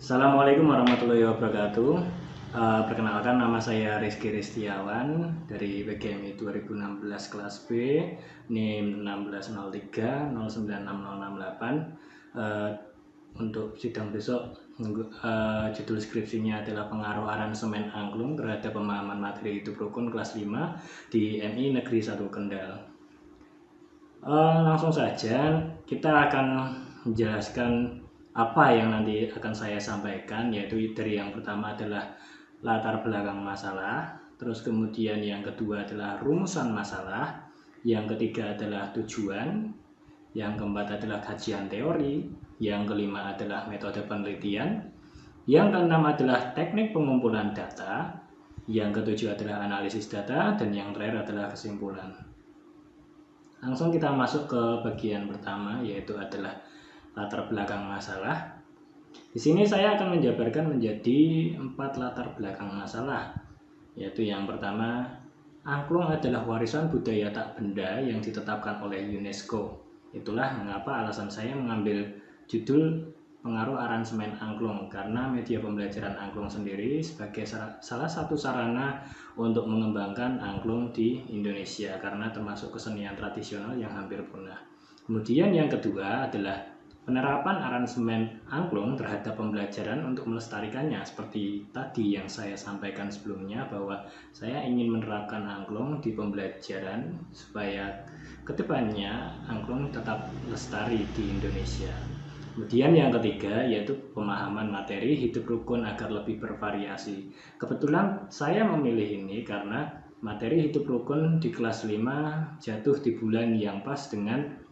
Assalamualaikum warahmatullahi wabarakatuh. Perkenalkan, nama saya Rizky Ristiawan dari PGMI 2016 kelas B, NIM 1603096068. Untuk sidang besok, judul skripsinya adalah pengaruh aransemen angklung terhadap pemahaman materi hidup rukun kelas 5 di MI Negeri 1 Kendal. Langsung saja kita akan menjelaskan apa yang nanti akan saya sampaikan, yaitu dari yang pertama adalah latar belakang masalah, terus kemudian yang kedua adalah rumusan masalah, yang ketiga adalah tujuan, yang keempat adalah kajian teori, yang kelima adalah metode penelitian, yang keenam adalah teknik pengumpulan data, yang ketujuh adalah analisis data, dan yang terakhir adalah kesimpulan. Langsung kita masuk ke bagian pertama, yaitu adalah latar belakang masalah. Di sini saya akan menjabarkan menjadi 4 latar belakang masalah, yaitu yang pertama, angklung adalah warisan budaya tak benda yang ditetapkan oleh UNESCO. Itulah mengapa alasan saya mengambil judul pengaruh aransemen angklung, karena media pembelajaran angklung sendiri sebagai salah satu sarana untuk mengembangkan angklung di Indonesia, karena termasuk kesenian tradisional yang hampir punah. Kemudian yang kedua adalah penerapan aransemen angklung terhadap pembelajaran untuk melestarikannya. Seperti tadi yang saya sampaikan sebelumnya, bahwa saya ingin menerapkan angklung di pembelajaran supaya kedepannya angklung tetap lestari di Indonesia. Kemudian yang ketiga yaitu pemahaman materi hidup rukun agar lebih bervariasi. Kebetulan saya memilih ini karena materi hidup rukun di kelas 5 jatuh di bulan yang pas dengan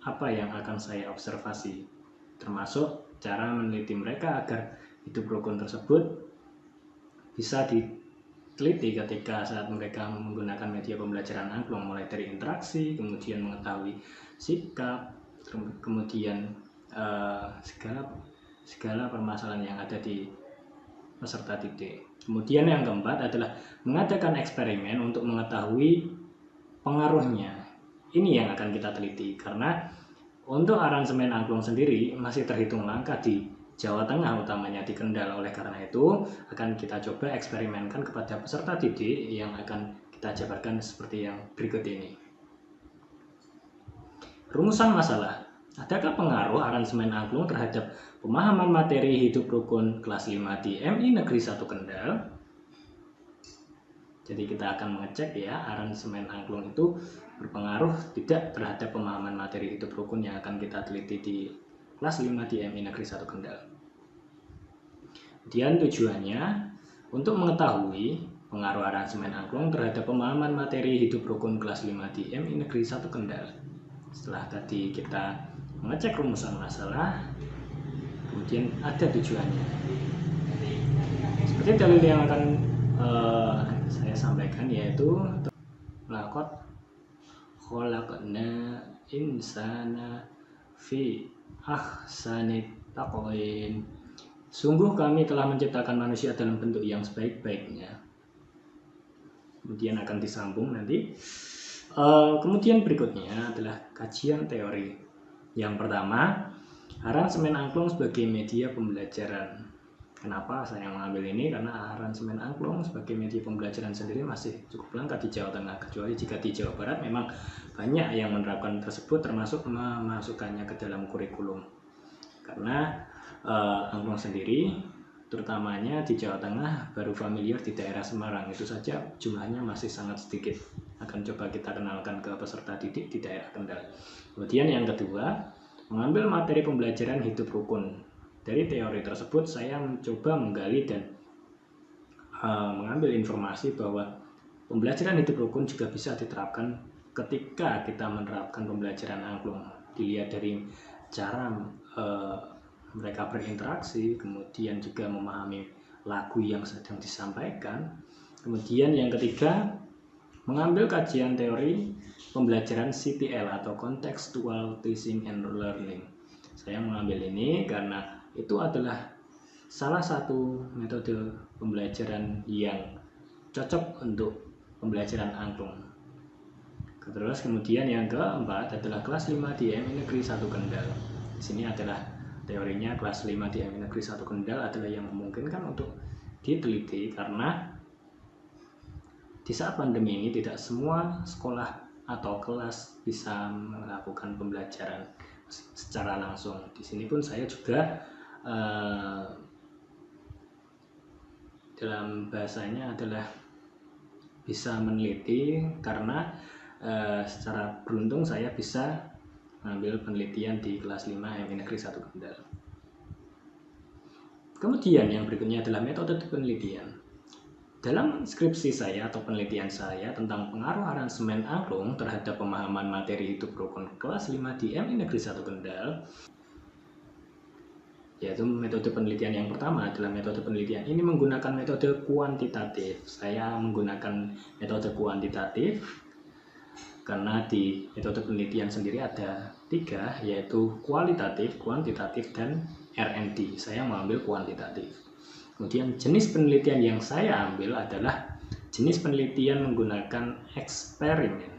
apa yang akan saya observasi, termasuk cara meneliti mereka agar hidup rukun tersebut bisa diteliti ketika saat mereka menggunakan media pembelajaran angklung, mulai dari interaksi, kemudian mengetahui sikap, kemudian segala permasalahan yang ada di peserta didik. Kemudian yang keempat adalah mengadakan eksperimen untuk mengetahui pengaruhnya. Ini yang akan kita teliti, karena untuk aransemen angklung sendiri masih terhitung langka di Jawa Tengah, utamanya di Kendal. Oleh karena itu akan kita coba eksperimenkan kepada peserta didik yang akan kita jabarkan seperti yang berikut ini. Rumusan masalah. Adakah pengaruh aransemen angklung terhadap pemahaman materi hidup rukun kelas 5 di MI Negeri 1 Kendal? Jadi kita akan mengecek ya, aransemen angklung itu berpengaruh tidak terhadap pemahaman materi hidup rukun yang akan kita teliti di kelas 5 di MI Negeri 1 Kendal. Kemudian tujuannya untuk mengetahui pengaruh aransemen angklung terhadap pemahaman materi hidup rukun kelas 5 di MI Negeri 1 Kendal. Setelah tadi kita mengecek rumusan masalah, kemudian ada tujuannya. Seperti dalil yang akan saya sampaikan, yaitu laqad khalaqna insana fi ahsani taqwim. Sungguh kami telah menciptakan manusia dalam bentuk yang sebaik-baiknya. Kemudian akan disambung nanti. Kemudian berikutnya adalah kajian teori. Yang pertama, aransemen angklung sebagai media pembelajaran. Kenapa saya mengambil ini? Karena aransemen angklung sebagai media pembelajaran sendiri masih cukup langka di Jawa Tengah, kecuali jika di Jawa Barat memang banyak yang menerapkan tersebut, termasuk memasukkannya ke dalam kurikulum. Karena angklung sendiri terutamanya di Jawa Tengah baru familiar di daerah Semarang, itu saja jumlahnya masih sangat sedikit. Akan coba kita kenalkan ke peserta didik di daerah Kendal. Kemudian yang kedua, mengambil materi pembelajaran hidup rukun. Dari teori tersebut saya mencoba menggali dan mengambil informasi bahwa pembelajaran hidup rukun juga bisa diterapkan ketika kita menerapkan pembelajaran angklung. Dilihat dari cara mereka berinteraksi, kemudian juga memahami lagu yang sedang disampaikan. Kemudian yang ketiga, mengambil kajian teori pembelajaran CTL atau Contextual Teaching and Learning. Saya mengambil ini karena itu adalah salah satu metode pembelajaran yang cocok untuk pembelajaran angklung. Terus kemudian yang keempat adalah kelas 5 di MI Negeri 1 Kendal. Di sini adalah Teorinya kelas 5 di MI Negeri 1 Kendal adalah yang memungkinkan untuk diteliti, karena di saat pandemi ini tidak semua sekolah atau kelas bisa melakukan pembelajaran secara langsung. Di sini pun saya juga dalam bahasanya adalah bisa meneliti, karena secara beruntung saya bisa mengambil penelitian di kelas 5 MI Negeri 1 Kendal. Kemudian yang berikutnya adalah metode penelitian. Dalam skripsi saya atau penelitian saya tentang pengaruh aransemen angklung terhadap pemahaman materi hidup rukun kelas 5 di MI Negeri 1 Kendal, yaitu metode penelitian yang pertama adalah metode penelitian ini menggunakan metode kuantitatif. Saya menggunakan metode kuantitatif karena di metode penelitian sendiri ada 3, yaitu kualitatif, kuantitatif, dan R&D. Saya mengambil kuantitatif. Kemudian jenis penelitian yang saya ambil adalah jenis penelitian menggunakan eksperimen.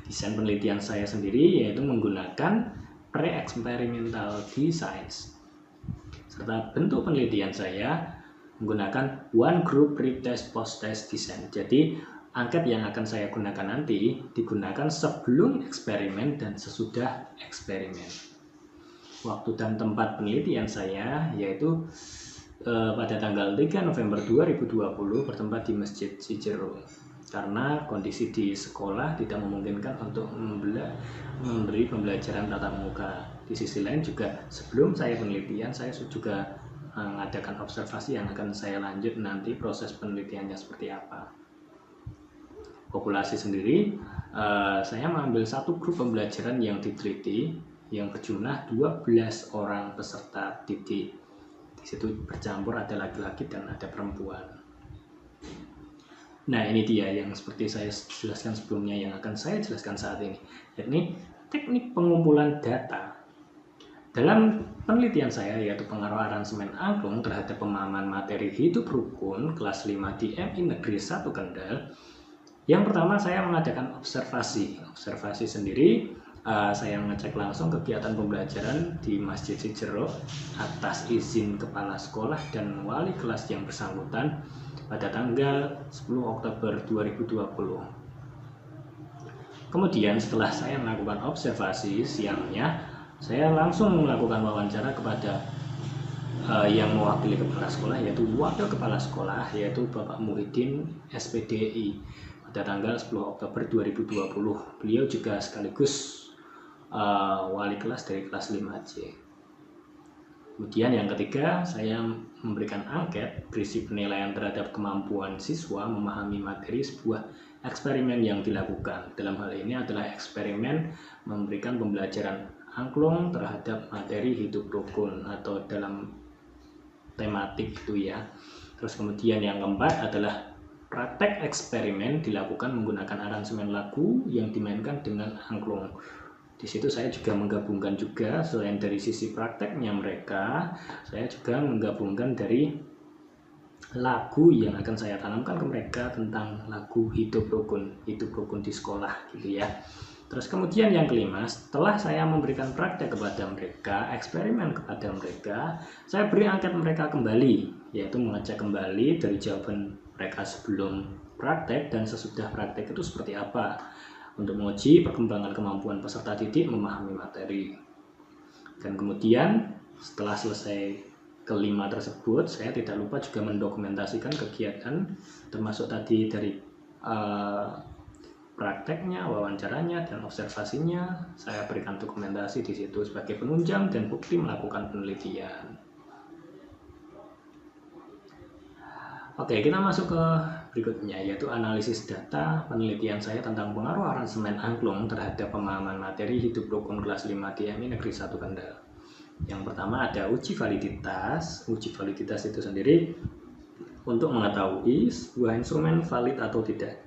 Desain penelitian saya sendiri yaitu menggunakan pre-experimental design. Serta bentuk penelitian saya menggunakan one group pre-test post-test design. Jadi angket yang akan saya gunakan nanti digunakan sebelum eksperimen dan sesudah eksperimen. Waktu dan tempat penelitian saya yaitu pada tanggal 3 November 2020 bertempat di Masjid Cicero, karena kondisi di sekolah tidak memungkinkan untuk memberi pembelajaran tatap muka. Di sisi lain juga sebelum saya penelitian saya juga mengadakan observasi yang akan saya lanjut nanti proses penelitiannya seperti apa. Populasi sendiri, saya mengambil satu grup pembelajaran yang diteliti yang berjumlah 12 orang peserta didik. Di situ bercampur ada laki-laki dan ada perempuan. Nah, ini dia yang seperti saya jelaskan sebelumnya yang akan saya jelaskan saat ini, yakni teknik pengumpulan data. Dalam penelitian saya yaitu pengaruh aransemen angklung terhadap pemahaman materi hidup rukun kelas 5 di MI Negeri 1 Kendal. Yang pertama saya mengadakan observasi. Observasi sendiri saya mengecek langsung kegiatan pembelajaran di Masjid Cicero atas izin kepala sekolah dan wali kelas yang bersangkutan pada tanggal 10 Oktober 2020. Kemudian setelah saya melakukan observasi siangnya, saya langsung melakukan wawancara kepada yang mewakili kepala sekolah, yaitu wakil kepala sekolah, yaitu Bapak Muhyiddin SPDI pada tanggal 10 Oktober 2020. Beliau juga sekaligus wali kelas dari kelas 5C. Kemudian yang ketiga, saya memberikan angket berisi penilaian terhadap kemampuan siswa memahami materi sebuah eksperimen yang dilakukan. Dalam hal ini adalah eksperimen memberikan pembelajaran angklung terhadap materi hidup rukun atau dalam tematik itu ya. Terus kemudian yang keempat adalah praktek eksperimen dilakukan menggunakan aransemen lagu yang dimainkan dengan angklung. Di situ saya juga menggabungkan juga selain dari sisi prakteknya mereka, saya juga menggabungkan dari lagu yang akan saya tanamkan ke mereka tentang lagu hidup rukun di sekolah gitu ya. Terus kemudian yang kelima, setelah saya memberikan praktek kepada mereka, eksperimen kepada mereka, saya beri angket mereka kembali, yaitu mengecek kembali dari jawaban mereka sebelum praktek dan sesudah praktek itu seperti apa, untuk menguji perkembangan kemampuan peserta didik memahami materi. Dan kemudian setelah selesai kelima tersebut, saya tidak lupa juga mendokumentasikan kegiatan termasuk tadi dari prakteknya, wawancaranya, dan observasinya. Saya berikan dokumentasi di situ sebagai penunjang dan bukti melakukan penelitian. Oke, kita masuk ke berikutnya, yaitu analisis data penelitian saya tentang pengaruh aransemen angklung terhadap pemahaman materi hidup rukun kelas 5 di MI Negeri 1 Kendal. Yang pertama ada uji validitas. Uji validitas itu sendiri untuk mengetahui sebuah instrumen valid atau tidak.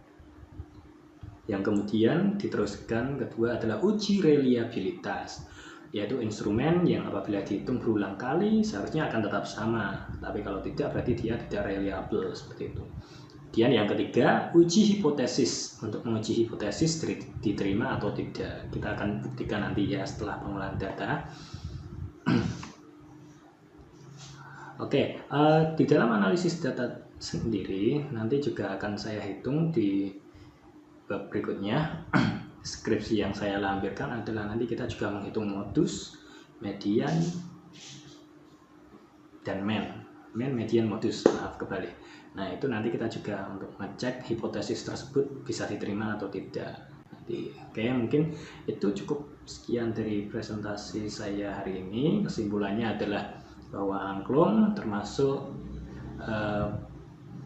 Yang kemudian diteruskan kedua adalah uji reliabilitas, yaitu instrumen yang apabila dihitung berulang kali seharusnya akan tetap sama, tapi kalau tidak berarti dia tidak reliable, seperti itu. Kemudian yang ketiga, uji hipotesis. Untuk menguji hipotesis diterima atau tidak, kita akan buktikan nanti ya setelah pengolahan data. Oke, di dalam analisis data sendiri nanti juga akan saya hitung di bab berikutnya. Skripsi yang saya lampirkan adalah nanti kita juga menghitung modus, median, dan median, modus, maaf kebalik. Nah itu nanti kita juga untuk ngecek hipotesis tersebut bisa diterima atau tidak. Nanti kayak mungkin itu cukup sekian dari presentasi saya hari ini. Kesimpulannya adalah bahwa angklung termasuk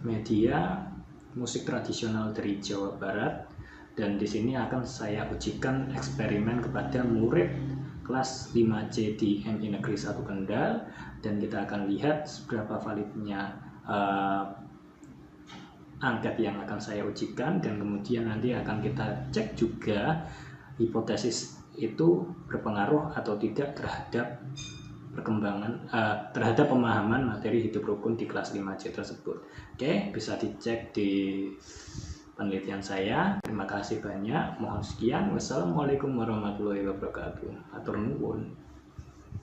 media musik tradisional dari Jawa Barat, dan di sini akan saya ujikan eksperimen kepada murid kelas 5C di MI Negeri 1 Kendal, dan kita akan lihat seberapa validnya angket yang akan saya ujikan, dan kemudian nanti akan kita cek juga hipotesis itu berpengaruh atau tidak terhadap perkembangan terhadap pemahaman materi hidup rukun di kelas 5C tersebut. Oke, bisa dicek di penelitian saya. Terima kasih banyak. Mohon sekian. Wassalamualaikum warahmatullahi wabarakatuh. Atur nuwun.